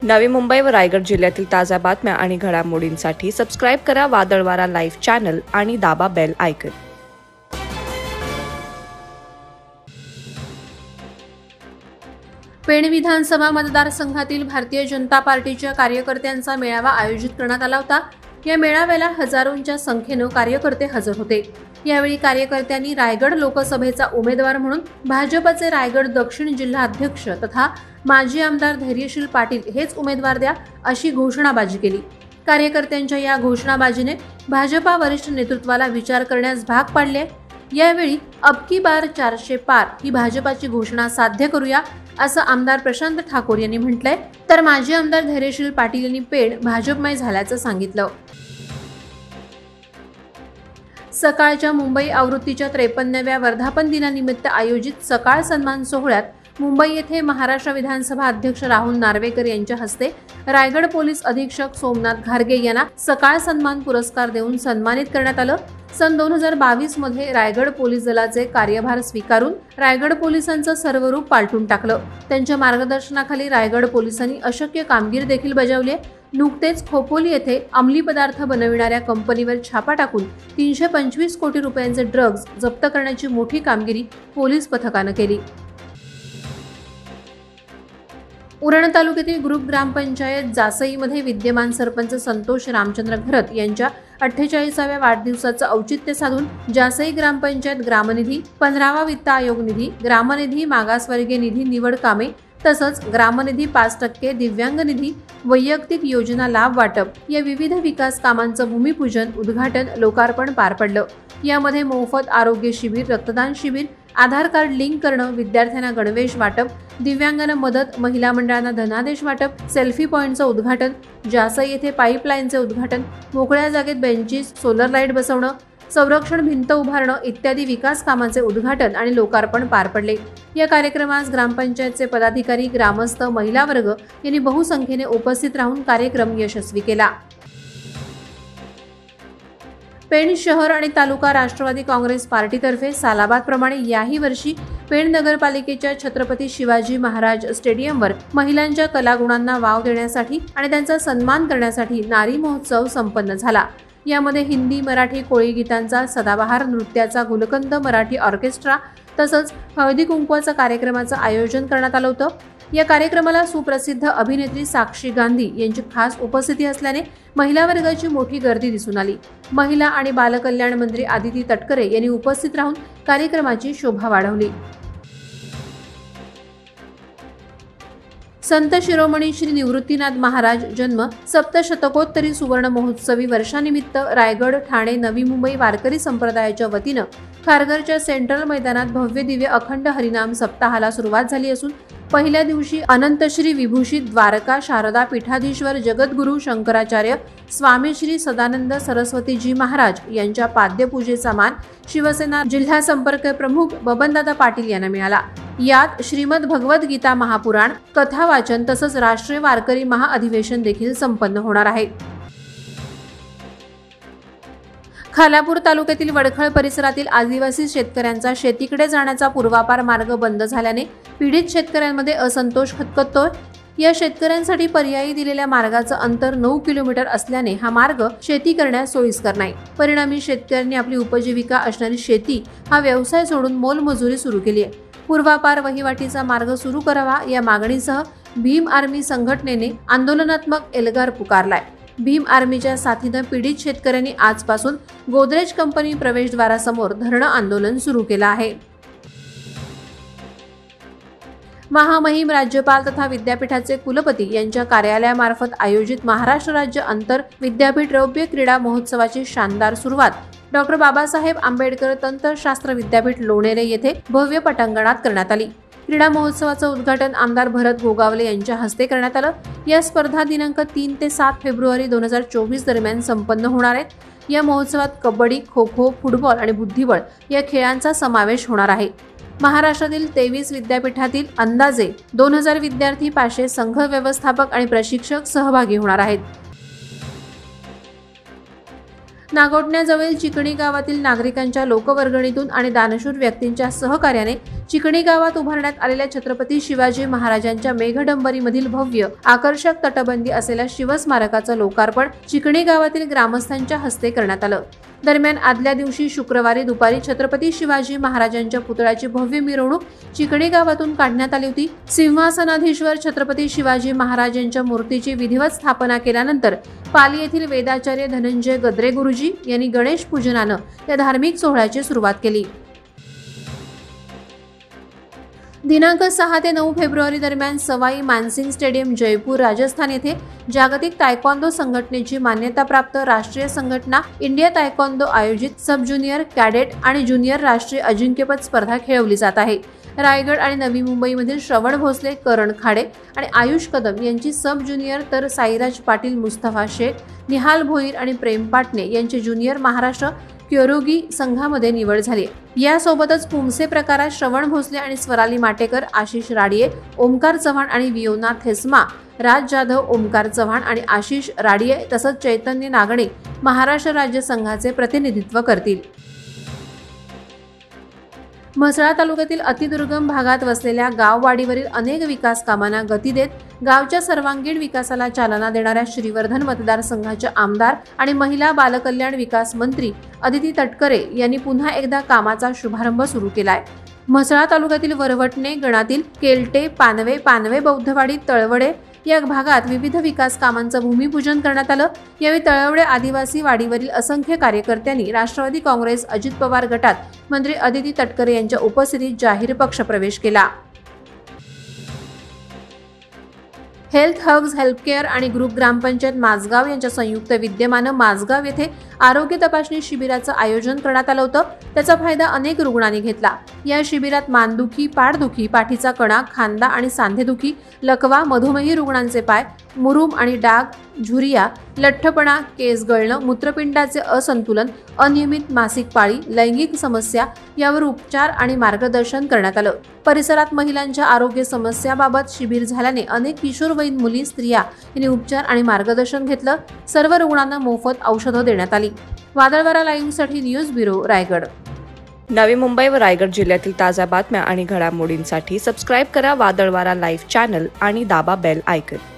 नवी मुंबई व रायगड जिल्ह्यातील ताज्या बातम्या आणि घडामोडींसाठी सबस्क्राईब करा वादळवारा लाईव्ह चॅनल आणि दाबा बेल आयकॉन। पेण विधानसभा मतदारसंघातील भारतीय जनता पार्टीच्या कार्यकर्त्यांचा मेळावा आयोजित करण्यात आला होता। या मेळाव्याला हजारोंच्या संख्येने कार्यकर्ते हजर होते। यावेळी कार्यकर्त्यांनी रायगड लोकसभेचा उमेदवार म्हणून भाजपचे रायगड दक्षिण जिल्हा अध्यक्ष तथा माजी आमदार धैर्यशील पाटील हेच उमेदवार द्या अशी घोषणाबाजी केली। कार्यकर्त्यांच्या या घोषणाबाजीने भाजपा वरिष्ठ नेतृत्वाला विचार करण्यास भाग पाडले। यावेळी अब की बार 400 पार ही भाजपाची घोषणा साध्य करूया असं आमदार प्रशांत ठाकूर यांनी म्हटलंय, तर माजी आमदार धैर्यशील पाटील यांनी पेण भाजपमय झाल्याचं सांगितलं। सकाळच्या मुंबई आवृत्तीच्या 53व्या वर्धापन दिनानिमित्त आयोजित सकाळ सन्मान सोहळ्यात मुंबई येथे महाराष्ट्र विधानसभा अध्यक्ष राहुल नार्वेकर यांच्या हस्ते रायगड पोलीस अधीक्षक सोमनाथ घारगे यांना सकाळ सन्मान पुरस्कार देऊन सन्मानित करण्यात आलं। सन 2022 मध्ये रायगड पोलीस दलाचे कार्यभार स्वीकारून रायगड पोलिसांचं सर्व रूप पालटून टाकलं। त्यांच्या मार्गदर्शनाखाली रायगड पोलिसांनी अशक्य कामगिरी देखील बजावली। नुकतेच खोपोली येथे अंमली पदार्थ बनविणाऱ्या कंपनीवर छापा टाकून 325 कोटी रुपयांचे ड्रग्ज जप्त करण्याची मोठी कामगिरी पोलीस पथकानं केली। उरण तालुक्यातील ग्रुप ग्रामपंचायत जासईमध्ये विद्यमान सरपंच संतोष रामचंद्र घरत यांच्या 48व्या वाढदिवसाचं औचित्य साधून जासई ग्रामपंचायत ग्रामनिधी, 15वा वित्त आयोग निधी, ग्रामनिधी, मागासवर्गीय निधी निवड कामे तसंच ग्रामनिधी 5% दिव्यांग निधी, वैयक्तिक योजना लाभ वाटप या विविध विकास कामांचं भूमिपूजन, उद्घाटन, लोकार्पण पार पडलं। यामध्ये मोफत आरोग्य शिबिर, रक्तदान शिबिर, आधार कार्ड लिंक करणं, विद्यार्थ्यांना गणवेश वाटप, दिव्यांगांना मदत, महिला मंडळांना धनादेश वाटप, सेल्फी पॉइंटचं उद्घाटन, जासई येथे पाईपलाईनचे उद्घाटन, मोकळ्या जागेत बेंचेस, सोलर लाईट बसवणं, संरक्षण भिंत उभारणं इत्यादी विकास कामांचे उद्घाटन आणि लोकार्पण पार पडले। या कार्यक्रमास ग्रामपंचायतचे पदाधिकारी, ग्रामस्थ, महिला वर्ग यांनी बहुसंख्येने उपस्थित राहून कार्यक्रम यशस्वी केला। पेण शहर आणि तालुका राष्ट्रवादी काँग्रेस पार्टीतर्फे सालाबादप्रमाणे याही वर्षी पेण नगरपालिकेच्या छत्रपती शिवाजी महाराज स्टेडियमवर महिलांच्या कलागुणांना वाव देण्यासाठी आणि त्यांचा सन्मान करण्यासाठी नारी महोत्सव संपन्न झाला। यामध्ये हिंदी, मराठी, कोळी गीतांचा, सदाबहार नृत्याचा, गुलकंद मराठी ऑर्केस्ट्रा तसंच हळदी कुंकवाचा कार्यक्रमाचं आयोजन करण्यात आलं होतं। या कार्यक्रमाला सुप्रसिद्ध अभिनेत्री साक्षी गांधी यांची खास उपस्थिती असल्याने महिला वर्गाची मोठी गर्दी दिसून आली। महिला आणि बालकल्याण मंत्री आदिती तटकरे यांनी उपस्थित राहून कार्यक्रमाची शोभा वाढवली। संत शिरोमणी श्री निवृत्तीनाथ महाराज जन्म सप्तशतकोत्तरी सुवर्ण महोत्सवी वर्षानिमित्त रायगड, ठाणे, नवी मुंबई वारकरी संप्रदायाच्या वतीनं खारघरच्या सेंट्रल मैदानात भव्य दिव्य अखंड हरिनाम सप्ताहाला सुरुवात झाली असून पहिल्या दिवशी अनंतश्री विभूषित द्वारका शारदा पीठाधीश्वर जगद्गुरु शंकराचार्य स्वामी श्री सदानंद सरस्वतीजी महाराज यांच्या पाद्यपूजेचा मान शिवसेना जिल्हा संपर्क प्रमुख बबनदादा पाटील यांना मिळाला। यात श्रीमद भगवद गीता महापुराण, कथा वाचन तसंच राष्ट्रीय वारकरी महाअधिवेशन देखील संपन्न होणार आहे। खालापूर तालुक्यातील वडखळ परिसरातील आदिवासी शेतकऱ्यांचा शेतीकडे जाण्याचा पूर्वापार मार्ग बंद झाल्याने पीडित शेतकऱ्यांमध्ये असंतोष खतखततोय। या शेतकऱ्यांसाठी पर्यायी दिलेल्या मार्गाचं अंतर 9 किलोमीटर असल्याने हा मार्ग शेती करण्यास सोयीस्कर नाही। परिणामी शेतकऱ्यांनी आपली उपजीविका असणारी शेती हा व्यवसाय सोडून मोलमजुरी सुरू केली आहे। पूर्वापार वहिवाटीचा मार्ग सुरू करावा या मागणीसह भीम आर्मी संघटनेने आंदोलनात्मक एल्गार पुकारलाय। भीम आर्मीच्या साथीनं पीडित शेतकऱ्यांनी आजपासून गोदरेज कंपनी प्रवेशद्वारासमोर धरणं आंदोलन सुरू केलं आहे। महामहिम राज्यपाल तथा विद्यापीठाचे कुलपती यांच्या कार्यालयामार्फत आयोजित महाराष्ट्र राज्य आंतर विद्यापीठ रौप्य क्रीडा महोत्सवाची शानदार सुरुवात डॉक्टर बाबासाहेब आंबेडकर तंत्रशास्त्र विद्यापीठ लोणेरे येथे भव्य पटांगणात करण्यात आली। क्रीडा महोत्सवाचं उद्घाटन आमदार भरत गोगावले यांच्या हस्ते करण्यात आलं। या स्पर्धा दिनांक 3 ते 7 फेब्रुवारी 2024 दरम्यान संपन्न होणार आहेत। या महोत्सवात कबड्डी, खो खो, फुटबॉल आणि बुद्धिबळ या खेळांचा समावेश होणार आहे। महाराष्ट्रातील 23 विद्यापीठातील अंदाजे 2000 विद्यार्थी, 500 संघ व्यवस्थापक आणि प्रशिक्षक सहभागी होणार आहेत। नागोठण्याजवळील चिकणी गावातील नागरिकांच्या लोकवर्गणीतून आणि दानशूर व्यक्तींच्या सहकार्याने चिकणी गावात उभारण्यात आलेल्या छत्रपती शिवाजी महाराजांच्या मेघडंबरीमधील भव्य आकर्षक तटबंदी असलेल्या शिवस्मारकाचं लोकार्पण चिकणी गावातील ग्रामस्थांच्या हस्ते करण्यात आलं। दरम्यान आदल्या दिवशी शुक्रवारी दुपारी छत्रपती शिवाजी महाराजांच्या पुतळ्याची भव्य मिरवणूक चिकणी गावातून काढण्यात आली होती। सिंहासनाधीश्वर छत्रपती शिवाजी महाराजांच्या मूर्तीची विधिवत स्थापना केल्यानंतर पाली येथील वेदाचार्य धनंजय गद्रे गुरुजी यांनी गणेश पूजनानं या धार्मिक सोहळ्याची सुरुवात केली। दिनांक 6 ते 9 फेब्रुवारी दरम्यान सवाई मानसिंग स्टेडियम जयपूर राजस्थान येथे जागतिक तायक्वांदो संघटनेची मान्यताप्राप्त राष्ट्रीय संघटना इंडिया तायक्वांदो आयोजित सब ज्युनियर, कॅडेट आणि ज्युनियर राष्ट्रीय अजिंक्यपद स्पर्धा खेळवली जात आहे। रायगड आणि नवी मुंबईमधील श्रवण भोसले, करण खाडे आणि आयुष कदम यांची सब ज्युनियर, तर साईराज पाटील, मुस्तफा शेख, निहाल भोईर आणि प्रेम पाटणे यांची ज्युनियर महाराष्ट्र क्योरोगी संघामध्ये निवड झाली। यासोबतच पुमसे प्रकारात श्रवण भोसले आणि स्वराली माटेकर, आशिष राडिये, ओमकार चव्हाण आणि वियोना थेस्मा, राज जाधव, ओमकार चव्हाण आणि आशिष राडिये तसंच चैतन्य नागणे महाराष्ट्र राज्य संघाचे प्रतिनिधित्व करतील। म्हसळा तालुक्यातील अतिदुर्गम भागात वसलेल्या गाववाडीवरील अनेक विकास कामांना गती देत गावच्या सर्वांगीण विकासाला चालना देणाऱ्या श्रीवर्धन मतदारसंघाच्या आमदार आणि महिला बालकल्याण विकास मंत्री अदिती तटकरे यांनी पुन्हा एकदा कामाचा शुभारंभ सुरू केलाय। म्हसळा तालुक्यातील वरवटणे गणातील केलटे, पानवे बौद्धवाडी, तळवडे या भागात विविध विकास कामांचं भूमिपूजन करण्यात आलं। यावेळी तळवडे आदिवासी वाडीवरील असंख्य कार्यकर्त्यांनी राष्ट्रवादी काँग्रेस अजित पवार गटात मंत्री अदिती तटकरे यांच्या उपस्थितीत जाहीर पक्षप्रवेश केला। हेल्थ हब्स हेल्थकेअर आणि ग्रुप ग्रामपंचायत माझगाव यांच्या संयुक्त विद्यमानं माझगाव येथे आरोग्य तपासणी शिबिराचं आयोजन करण्यात आलं होतं। त्याचा फायदा अनेक रुग्णांनी घेतला। या शिबिरात मानदुखी, पाठदुखी, पाठीचा कणा, खांदा आणि सांधेदुखी, लकवा, मधुमेही रुग्णांचे पाय, मुरूम आणि डाग, झुरिया, लठ्ठपणा, केस गळणं, मूत्रपिंडाचे असंतुलन, अनियमित मासिक पाळी, लैंगिक समस्या यावर उपचार आणि मार्गदर्शन करण्यात आलं। परिसरात महिलांच्या आरोग्य समस्याबाबत शिबिर झाल्याने अनेक किशोरवयीन मुली, स्त्रिया यांनी उपचार आणि मार्गदर्शन घेतलं। सर्व रुग्णांना मोफत औषधं देण्यात आली। वादळवारा लाईव्हसाठी न्यूज ब्युरो, रायगड। नवी मुंबई व रायगड जिल्ह्यातील ताज्या बातम्या आणि घडामोडींसाठी सबस्क्राईब करा वादळवारा लाईव्ह चॅनल आणि दाबा बेल आयकॉन।